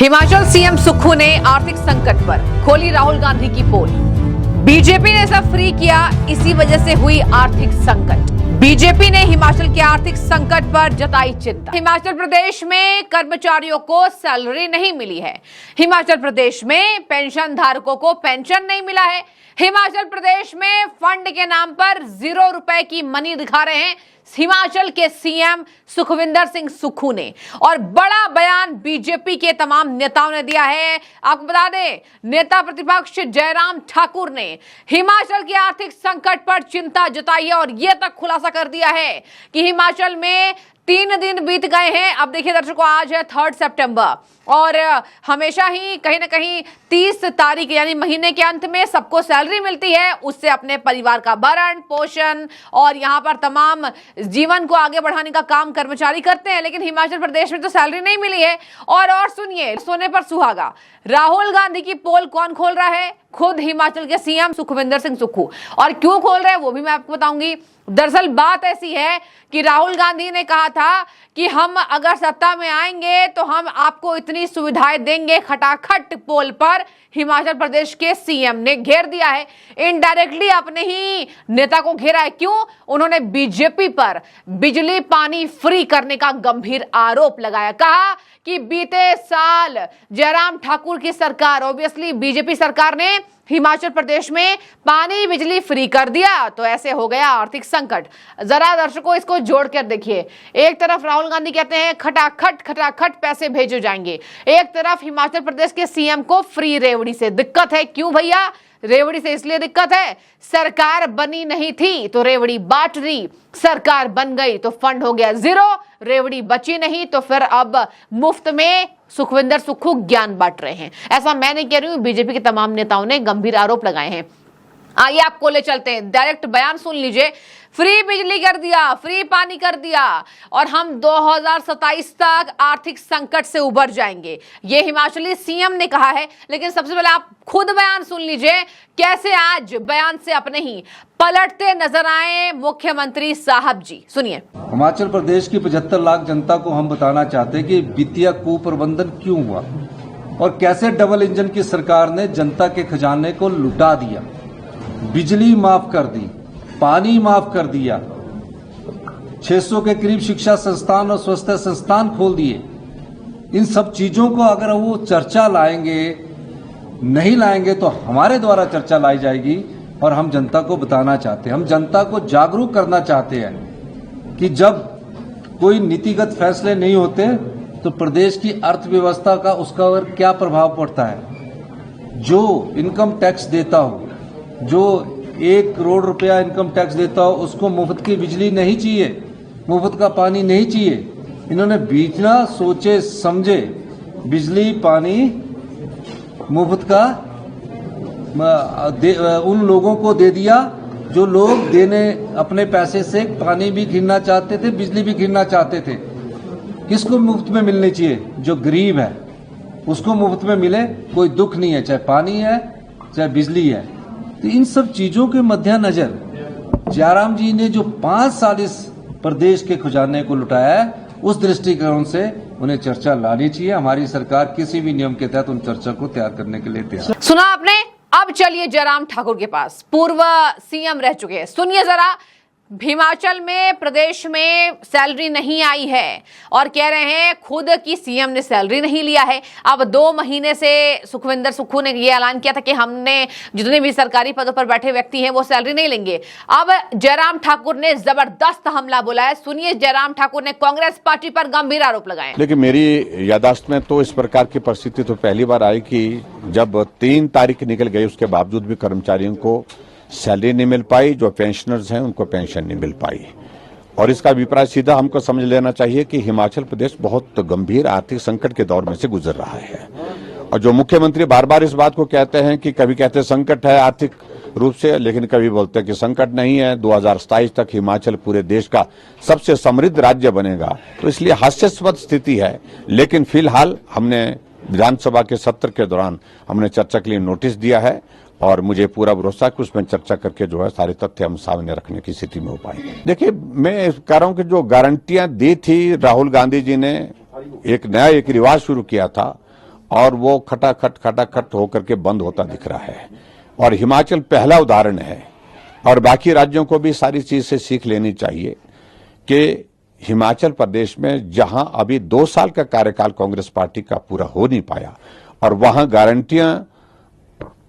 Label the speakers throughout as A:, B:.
A: Himachal CM Sukhu ने आर्थिक संकट पर खोली राहुल गांधी की पोल। बीजेपी ने सब फ्री किया, इसी वजह से हुई आर्थिक संकट। बीजेपी ने हिमाचल के आर्थिक संकट पर जताई चिंता। हिमाचल प्रदेश में कर्मचारियों को सैलरी नहीं मिली है। हिमाचल प्रदेश में पेंशन धारकों को पेंशन नहीं मिला है। हिमाचल प्रदेश में फंड के नाम पर 0 रुपए की मनी दिखा रहे हैं हिमाचल के सीएम सुखविंदर सिंह सुक्खू ने। और बड़ा बयान बीजेपी के तमाम नेताओं ने दिया है। आपको बता दें, नेता प्रतिपक्ष जयराम ठाकुर ने हिमाचल के आर्थिक संकट पर चिंता जताई है और यह तक खुलासा कर दिया है कि हिमाचल में 3 दिन बीत गए हैं। अब देखिए दर्शकों, आज है 3 सितंबर और हमेशा ही कहीं ना कहीं 30 तारीख यानी महीने के अंत में सबको सैलरी मिलती है। उससे अपने परिवार का भरण पोषण और यहाँ पर तमाम जीवन को आगे बढ़ाने का काम कर्मचारी करते हैं, लेकिन हिमाचल प्रदेश में तो सैलरी नहीं मिली है। और सुनिए, सोने पर सुहागा, राहुल गांधी की पोल कौन खोल रहा है? खुद हिमाचल के सीएम सुखविंदर सिंह सुक्खू। और क्यों खोल रहे हैं वो भी मैं आपको बताऊंगी। दरअसल बात ऐसी है कि राहुल गांधी ने कहा था कि हम अगर सत्ता में आएंगे तो हम आपको इतनी सुविधाएं देंगे। खटाखट पोल पर हिमाचल प्रदेश के सीएम ने घेर दिया है, इनडायरेक्टली अपने ही नेता को घेरा है। क्यों? उन्होंने बीजेपी पर बिजली पानी फ्री करने का गंभीर आरोप लगाया। कहा कि बीते साल जयराम ठाकुर की सरकार, ऑब्वियसली बीजेपी सरकार ने हिमाचल प्रदेश में पानी बिजली फ्री कर दिया, तो ऐसे हो गया आर्थिक संकट। जरा दर्शकों इसको जोड़कर देखिए। एक तरफ राहुल गांधी कहते हैं खटाखट खटाखट पैसे भेजे जाएंगे, एक तरफ हिमाचल प्रदेश के सीएम को फ्री रेवड़ी से दिक्कत है। क्यों भैया? रेवड़ी से इसलिए दिक्कत है, सरकार बनी नहीं थी तो रेवड़ी बांट दी, सरकार बन गई तो फंड हो गया 0, रेवड़ी बची नहीं तो फिर अब मुफ्त में सुखविंदर सुक्खू ज्ञान बांट रहे हैं। ऐसा मैं नहीं कह रही हूं, बीजेपी के तमाम नेताओं ने गंभीर आरोप लगाए हैं। आइए आपको ले चलते हैं, डायरेक्ट बयान सुन लीजिए। फ्री बिजली कर दिया, फ्री पानी कर दिया और हम 2027 तक आर्थिक संकट से उबर जाएंगे, ये हिमाचली सीएम ने कहा है। लेकिन सबसे पहले आप खुद बयान सुन लीजिए, कैसे आज बयान से अपने ही पलटते नजर आए मुख्यमंत्री साहब जी। सुनिए।
B: हिमाचल प्रदेश की 75 लाख जनता को हम बताना चाहते हैं कि वित्तीय कुप्रबंधन क्यों हुआ और कैसे डबल इंजन की सरकार ने जनता के खजाने को लुटा दिया। बिजली माफ कर दी, पानी माफ कर दिया, 600 के करीब शिक्षा संस्थान और स्वास्थ्य संस्थान खोल दिए। इन सब चीजों को अगर वो चर्चा लाएंगे, नहीं लाएंगे तो हमारे द्वारा चर्चा लाई जाएगी और हम जनता को बताना चाहते हैं, हम जनता को जागरूक करना चाहते हैं कि जब कोई नीतिगत फैसले नहीं होते तो प्रदेश की अर्थव्यवस्था का उसका और क्या प्रभाव पड़ता है। जो इनकम टैक्स देता हो, जो 1 करोड़ रुपया इनकम टैक्स देता हो, उसको मुफ्त की बिजली नहीं चाहिए, मुफ्त का पानी नहीं चाहिए। इन्होंने बिना सोचे समझे बिजली पानी मुफ्त का उन लोगों को दे दिया जो लोग देने अपने पैसे से पानी भी खरीदना चाहते थे, बिजली भी खरीदना चाहते थे। किसको मुफ्त में मिलनी चाहिए? जो गरीब है उसको मुफ्त में मिले, कोई दुख नहीं है, चाहे पानी है चाहे बिजली है। तो इन सब चीजों के मद्देनजर जयराम जी ने जो 5 साल इस प्रदेश के खजाने को लुटाया है, उस दृष्टिकोण से उन्हें चर्चा लानी चाहिए। हमारी सरकार किसी भी नियम के तहत उन चर्चा को तैयार करने के लिए तैयार।
A: सुना आपने? अब चलिए जयराम ठाकुर के पास, पूर्व सीएम रह चुके हैं। सुनिए जरा, हिमाचल में प्रदेश में सैलरी नहीं आई है और कह रहे हैं खुद की सीएम ने सैलरी नहीं लिया है। अब 2 महीने से सुखविंदर सुक्खू ने यह ऐलान किया था कि हमने जितने भी सरकारी पदों पर बैठे व्यक्ति हैं वो सैलरी नहीं लेंगे। अब जयराम ठाकुर ने जबरदस्त हमला बोला है। सुनिए, जयराम ठाकुर ने कांग्रेस पार्टी पर गंभीर आरोप लगाए।
C: लेकिन मेरी याददाश्त में तो इस प्रकार की परिस्थिति तो पहली बार आई कि जब 3 तारीख निकल गई उसके बावजूद भी कर्मचारियों को सैलरी नहीं मिल पाई, जो पेंशनर्स हैं उनको पेंशन नहीं मिल पाई। और इसका अभिप्राय सीधा हमको समझ लेना चाहिए कि हिमाचल प्रदेश बहुत गंभीर आर्थिक संकट के दौर में से गुजर रहा है। और जो मुख्यमंत्री बार बार इस बात को कहते हैं कि कभी कहते हैं संकट है आर्थिक रूप से, लेकिन कभी बोलते हैं कि संकट नहीं है, 2027 तक हिमाचल पूरे देश का सबसे समृद्ध राज्य बनेगा। तो इसलिए हास्यास्पद स्थिति है। लेकिन फिलहाल हमने विधानसभा के सत्र के दौरान हमने चर्चा के लिए नोटिस दिया है और मुझे पूरा भरोसा कि उसमें चर्चा करके जो है सारे तथ्य हम सामने रखने की स्थिति में हो पाएंगे। देखिए, मैं कह रहा हूं कि जो गारंटियां दी थी राहुल गांधी जी ने, एक नया रिवाज शुरू किया था और वो खटाखट होकर के बंद होता दिख रहा है। और हिमाचल पहला उदाहरण है, और बाकी राज्यों को भी सारी चीज से सीख लेनी चाहिए कि हिमाचल प्रदेश में जहां अभी 2 साल का कार्यकाल कांग्रेस पार्टी का पूरा हो नहीं पाया और वहां गारंटियां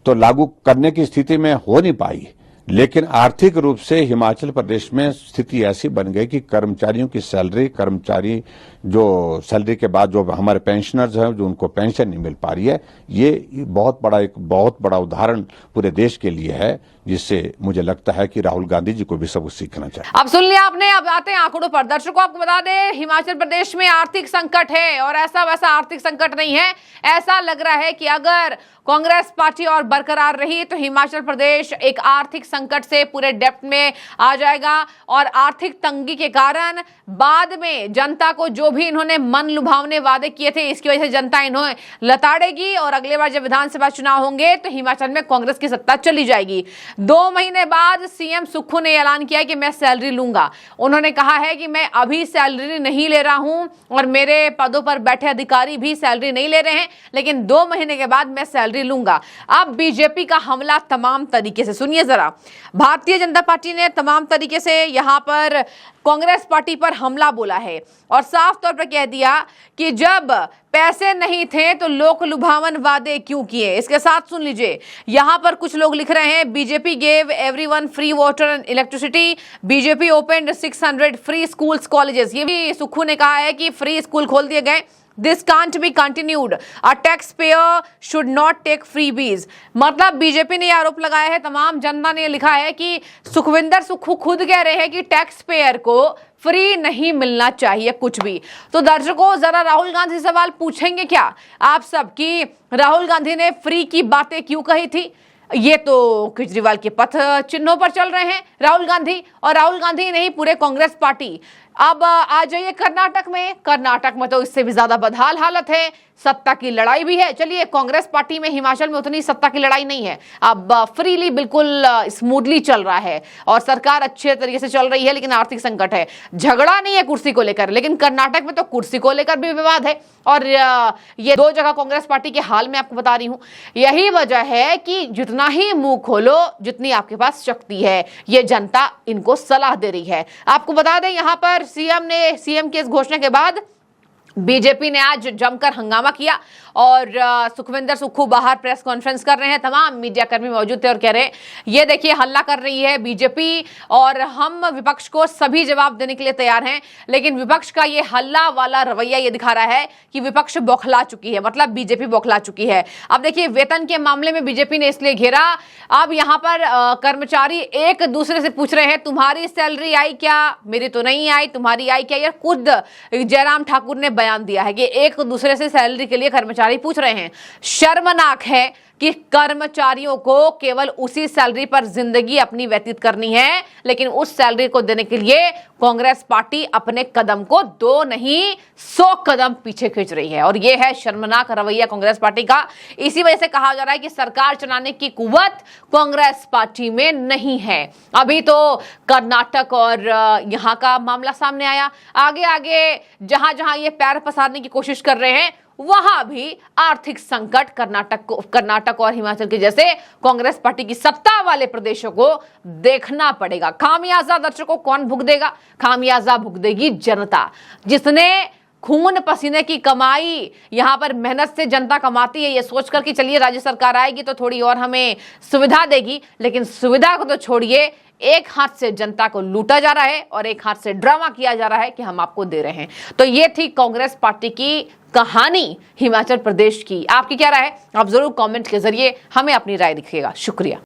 C: तो लागू करने की स्थिति में हो नहीं पाई, लेकिन आर्थिक रूप से हिमाचल प्रदेश में स्थिति ऐसी बन गई कि कर्मचारियों की सैलरी, कर्मचारी जो सैलरी के बाद जो हमारे पेंशनर्स हैं जो उनको पेंशन नहीं मिल पा रही है, ये एक बहुत बड़ा उदाहरण पूरे देश के लिए है, जिससे मुझे लगता है कि राहुल गांधी जी को भी सबक सीखना चाहिए।
A: अब सुन लिया आपने, अब आते हैं आंकड़ों पर। दर्शकों आपको बता दें, हिमाचल प्रदेश में आर्थिक संकट है और ऐसा वैसा आर्थिक संकट नहीं है। ऐसा लग रहा है कि अगर कांग्रेस पार्टी और बरकरार रही तो हिमाचल प्रदेश एक आर्थिक संकट से पूरे डेप्थ में आ जाएगा और आर्थिक तंगी के कारण बाद में जनता को जो भी इन्होंने मन लुभावने वादे किए थे, इसकी वजह से जनता इन्हें लताड़ेगी और अगले बार जब विधानसभा चुनाव होंगे तो हिमाचल में कांग्रेस की सत्ता चली जाएगी। 2 महीने बाद सीएम सुक्खू ने ऐलान किया कि मैं सैलरी लूंगा। उन्होंने कहा है कि मैं अभी सैलरी नहीं ले रहा हूं और मेरे पदों पर बैठे अधिकारी भी सैलरी नहीं ले रहे हैं, लेकिन 2 महीने के बाद मैं सैलरी लूंगा। अब बीजेपी का हमला तमाम तरीके से, सुनिए जरा, भारतीय जनता पार्टी ने तमाम तरीके से यहां पर कांग्रेस पार्टी पर हमला बोला है और साफ तौर पर कह दिया कि जब पैसे नहीं थे तो लोक लुभावन वादे क्यों किए। इसके साथ सुन लीजिए, यहां पर कुछ लोग लिख रहे हैं, BJP gave everyone free water and electricity, BJP opened 600 free schools colleges. ये भी सुक्खू ने कहा है कि फ्री स्कूल खोल दिए गए। This can't be continued. A taxpayer should not take freebies. मतलब बीजेपी ने आरोप लगाया है, तमाम जनता ने लिखा है कि सुखविंदर सुक्खू खुद कह रहे हैं कि टैक्स पेयर को फ्री नहीं मिलना चाहिए कुछ भी। तो दर्शकों जरा राहुल गांधी से सवाल पूछेंगे क्या आप सब कि राहुल गांधी ने फ्री की बातें क्यों कही थी? ये तो केजरीवाल के पथ चिन्हों पर चल रहे हैं राहुल गांधी, और राहुल गांधी नहीं पूरे कांग्रेस पार्टी। अब आ जाइए कर्नाटक में तो इससे भी ज्यादा बदहाल हालत है, सत्ता की लड़ाई भी है। चलिए, कांग्रेस पार्टी में हिमाचल में उतनी सत्ता की लड़ाई नहीं है, अब फ्रीली बिल्कुल स्मूथली चल रहा है और सरकार अच्छे तरीके से चल रही है, लेकिन आर्थिक संकट है। झगड़ा नहीं है कुर्सी को लेकर, लेकिन कर्नाटक में तो कुर्सी को लेकर भी विवाद है और ये 2 जगह कांग्रेस पार्टी के हाल में आपको बता रही हूं। यही वजह है कि जितना ही मुंह खोलो, जितनी आपके पास शक्ति है, ये जनता इनको सलाह दे रही है। आपको बता दें, यहां पर सीएम की इस घोषणा के बाद बीजेपी ने आज जमकर हंगामा किया और सुखविंदर सुक्खू बाहर प्रेस कॉन्फ्रेंस कर रहे हैं। तमाम मीडिया कर्मी मौजूद थे और कह रहे हैं, ये देखिए हल्ला कर रही है बीजेपी और हम विपक्ष को सभी जवाब देने के लिए तैयार हैं, लेकिन विपक्ष का ये हल्ला वाला रवैया ये दिखा रहा है कि विपक्ष बौखला चुकी है, मतलब बीजेपी बौखला चुकी है। अब देखिए, वेतन के मामले में बीजेपी ने इसलिए घेरा, अब यहां पर कर्मचारी एक दूसरे से पूछ रहे हैं, तुम्हारी सैलरी आई क्या? मेरी तो नहीं आई, तुम्हारी आई क्या? यार, खुद जयराम ठाकुर ने बयान दिया है कि एक दूसरे से सैलरी के लिए कर्मचारी पूछ रहे हैं। शर्मनाक है कि कर्मचारियों को केवल उसी सैलरी पर जिंदगी अपनी व्यतीत करनी है, लेकिन उस सैलरी को देने के लिए कांग्रेस पार्टी अपने कदम को 2 नहीं 100 कदम पीछे खींच रही है और यह है शर्मनाक रवैया कांग्रेस पार्टी का। इसी वजह से कहा जा रहा है कि सरकार चलाने की कुव्वत कांग्रेस पार्टी में नहीं है। अभी तो कर्नाटक और यहां का मामला सामने आया, आगे आगे जहां जहां ये पैर पसारने की कोशिश कर रहे हैं वहां भी आर्थिक संकट कर्नाटक और हिमाचल के जैसे कांग्रेस पार्टी की सत्ता वाले प्रदेशों को देखना पड़ेगा। खामियाजा दर्शकों कौन भुगतेगा? खामियाजा भुगतेगी जनता, जिसने खून पसीने की कमाई यहां पर मेहनत से जनता कमाती है, ये सोचकर कि चलिए राज्य सरकार आएगी तो थोड़ी और हमें सुविधा देगी, लेकिन सुविधा को तो छोड़िए, एक हाथ से जनता को लूटा जा रहा है और एक हाथ से ड्रामा किया जा रहा है कि हम आपको दे रहे हैं। तो ये थी कांग्रेस पार्टी की कहानी हिमाचल प्रदेश की। आपकी क्या राय है? आप जरूर कमेंट के जरिए हमें अपनी राय लिखिएगा। शुक्रिया।